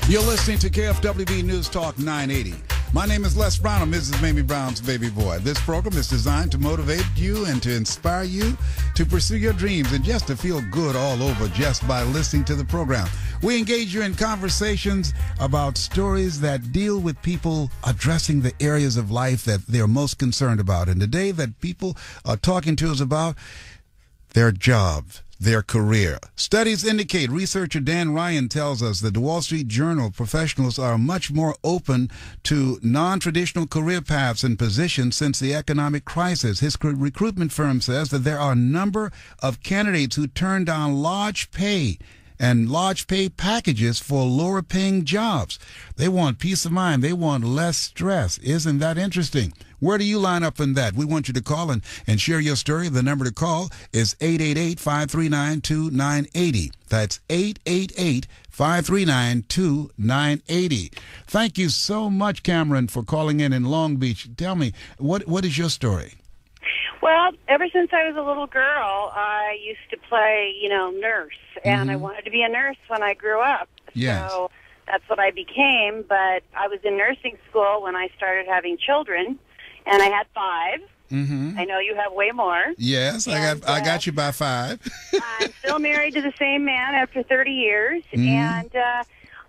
You're listening to KFWB News Talk 980. My name is Les Brown. I'm Mrs. Mamie Brown's baby boy. This program is designed to motivate you and to inspire you to pursue your dreams and just to feel good all over just by listening to the program. We engage you in conversations about stories that deal with people addressing the areas of life that they're most concerned about. And today that people are talking to us about their jobs, their career. Studies indicate, researcher Dan Ryan tells us that the Wall Street Journal professionals are much more open to non-traditional career paths and positions since the economic crisis. His recruitment firm says that there are a number of candidates who turn down large pay packages for lower paying jobs. They want peace of mind. They want less stress. Isn't that interesting? Where do you line up in that? We want you to call and share your story. The number to call is 888-539-2980. That's 888-539-2980. Thank you so much, Cameron, for calling in Long Beach. Tell me, what is your story? Well, ever since I was a little girl, I used to play, nurse, and I wanted to be a nurse when I grew up. Yes. So that's what I became, but I was in nursing school when I started having children, and I had 5. Mm-hmm. I know you have way more. Yes, I got you by 5. I'm still married to the same man after 30 years, and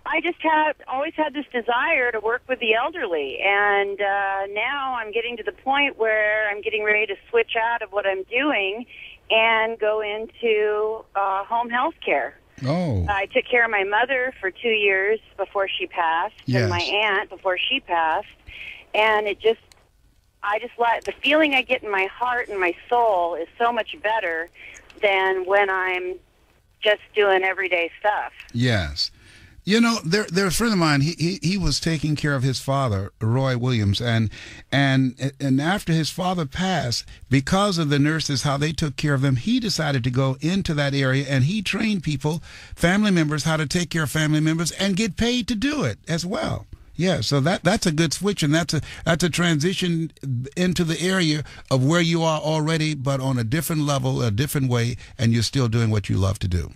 I just always had this desire to work with the elderly, and now I'm getting to the point where I'm getting ready to switch out of what I'm doing and go into home health care. Oh. I took care of my mother for 2 years before she passed, and my aunt before she passed, and I just like the feeling I get in my heart and my soul is so much better than when I'm just doing everyday stuff. Yes. There's a friend of mine. He was taking care of his father, Roy Williams, and after his father passed, because of the nurses, how they took care of them, he decided to go into that area and he trained people, family members, how to take care of family members and get paid to do it as well. Yeah, so that's a good switch, and that's a transition into the area of where you are already, but on a different level, a different way, and you're still doing what you love to do.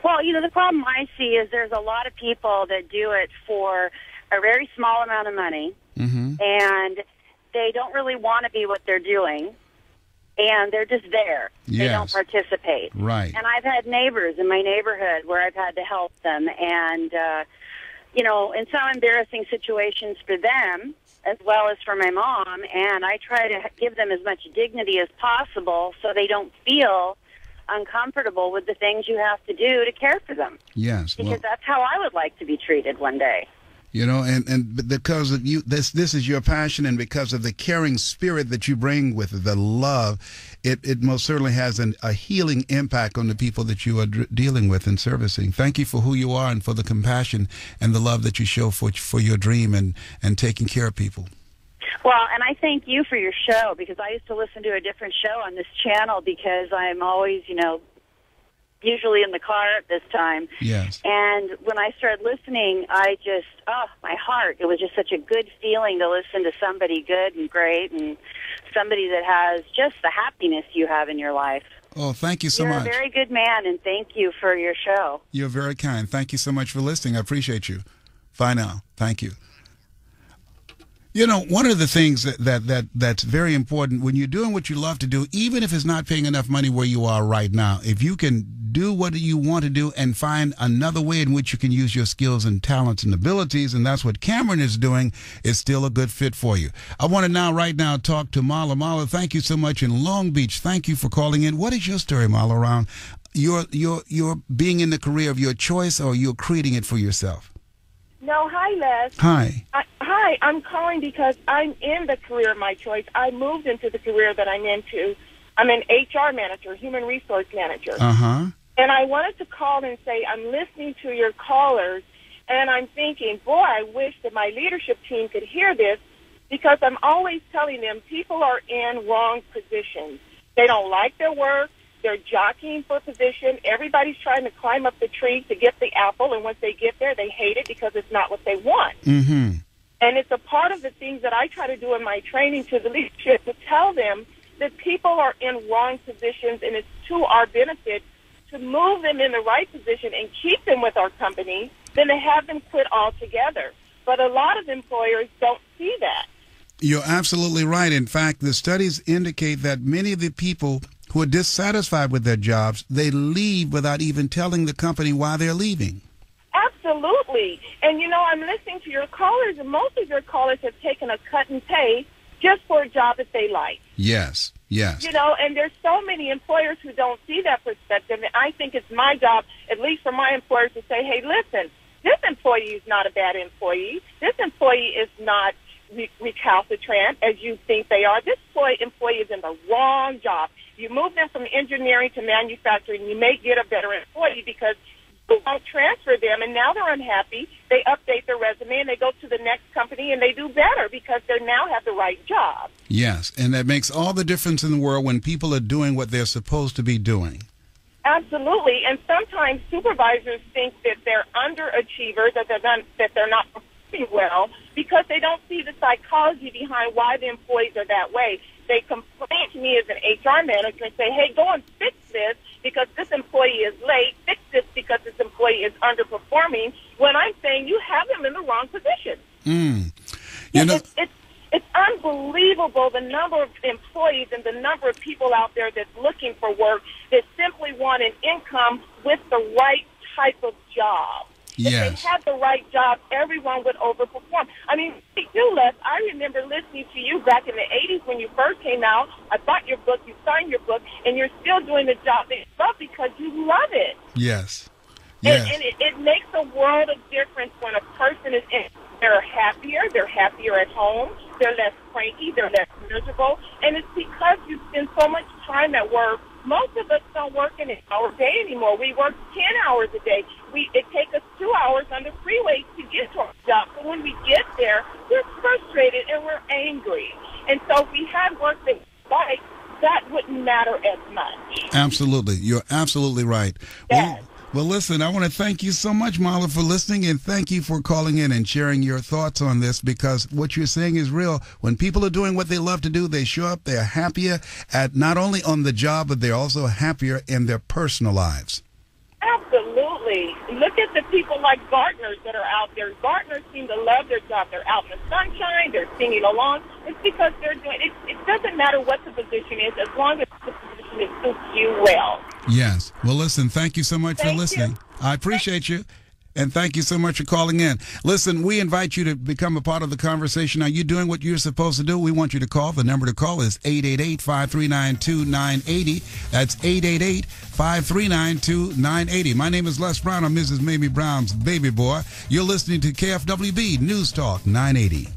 Well, the problem I see is there's a lot of people that do it for a very small amount of money, and they don't really want to be what they're doing, and they're just there. Yes. They don't participate. Right. And I've had neighbors in my neighborhood where I've had to help them, and, in some embarrassing situations for them, as well as for my mom, and I try to give them as much dignity as possible so they don't feel uncomfortable with the things you have to do to care for them. Yes. Because that's how I would like to be treated one day. And because of you, this is your passion, and because of the caring spirit that you bring with it, the love, it most certainly has a healing impact on the people that you are dealing with and servicing. Thank you for who you are and for the compassion and the love that you show for your dream and taking care of people. Well, and I thank you for your show, because I used to listen to a different show on this channel because I'm always, usually in the car at this time. Yes. And when I started listening, my heart, it was just such a good feeling to listen to somebody good and great and somebody that has just the happiness you have in your life. Oh, thank you so much. You're a very good man, and thank you for your show. You're very kind. Thank you so much for listening. I appreciate you. Bye now. Thank you. One of the things that's very important when you're doing what you love to do, even if it's not paying enough money where you are right now, if you can do what you want to do and find another way in which you can use your skills and talents and abilities, and that's what Cameron is doing, is still a good fit for you. I want to right now talk to Marla. Marla, thank you so much in Long Beach. Thank you for calling in. What is your story, Marla, around your being in the career of your choice, or you're creating it for yourself? No, hi, Les. Hi. Hi, I'm calling because I'm in the career of my choice. I moved into the career that I'm into. I'm an HR manager, human resource manager. Uh-huh. And I wanted to call and say I'm listening to your callers, and I'm thinking, boy, I wish that my leadership team could hear this, because I'm always telling them people are in wrong positions. They don't like their work. They're jockeying for position. Everybody's trying to climb up the tree to get the apple, and once they get there, they hate it because it's not what they want. Mm-hmm. And it's a part of the things that I try to do in my training to the leadership, to tell them that people are in wrong positions, and it's to our benefit to move them in the right position and keep them with our company than to have them quit altogether. But a lot of employers don't see that. You're absolutely right. In fact, the studies indicate that many of the people who are dissatisfied with their jobs, they leave without even telling the company why they're leaving. Absolutely. And, I'm listening to your callers, and most of your callers have taken a cut in pay just for a job that they like. Yes, yes. And there's so many employers who don't see that perspective, and I think it's my job, at least for my employers, to say, hey, listen, this employee is not a bad employee. This employee is not recalcitrant as you think they are. This employee is in the wrong job. You move them from engineering to manufacturing, you may get a better employee because you won't transfer them, and now they're unhappy. They update their resume, and they go to the next company, and they do better because they now have the right job. Yes, and that makes all the difference in the world when people are doing what they're supposed to be doing. Absolutely, and sometimes supervisors think that they're underachievers, that they're not performing well because they don't see the psychology behind why the employees are that way. They complain to me as an HR manager and say, hey, go and fix this because this employee is late. Fix this because this employee is underperforming. When I'm saying you have them in the wrong position. It's unbelievable the number of employees and the number of people out there that's looking for work that simply want an income with the right type of job. Yes. If they had the right job, everyone would overperform. I mean, Les, I remember listening to you back in the 80s when you first came out. I bought your book, you signed your book, and you're still doing the job that you love because you love it. Yes. Yes. And it makes a world of difference when a person is in. They're happier at home, they're less cranky, they're less miserable, and it's because you spend so much time at work. Most of us don't work an hour a day anymore. We work 10 hours a day. It takes us 2 hours on the freeway to get to our job. So when we get there, we're frustrated and we're angry. And so if we had work that we like, that wouldn't matter as much. Absolutely. You're absolutely right. Yes. Well, listen, I want to thank you so much, Marla, for listening, and thank you for calling in and sharing your thoughts on this, because what you're saying is real. When people are doing what they love to do, they show up, they're happier at not only on the job, but they're also happier in their personal lives. Absolutely. Look at the people like gardeners that are out there. Gardeners seem to love their job. They're out in the sunshine. They're singing along. It's because they're doing it. It doesn't matter what the position is, as long as the position suits you well. Yes. Well, listen, thank you so much for listening. I appreciate you. And thank you so much for calling in. Listen, we invite you to become a part of the conversation. Are you doing what you're supposed to do? We want you to call. The number to call is 888-539-2980. That's 888-539-2980. My name is Les Brown. I'm Mrs. Mamie Brown's baby boy. You're listening to KFWB News Talk 980.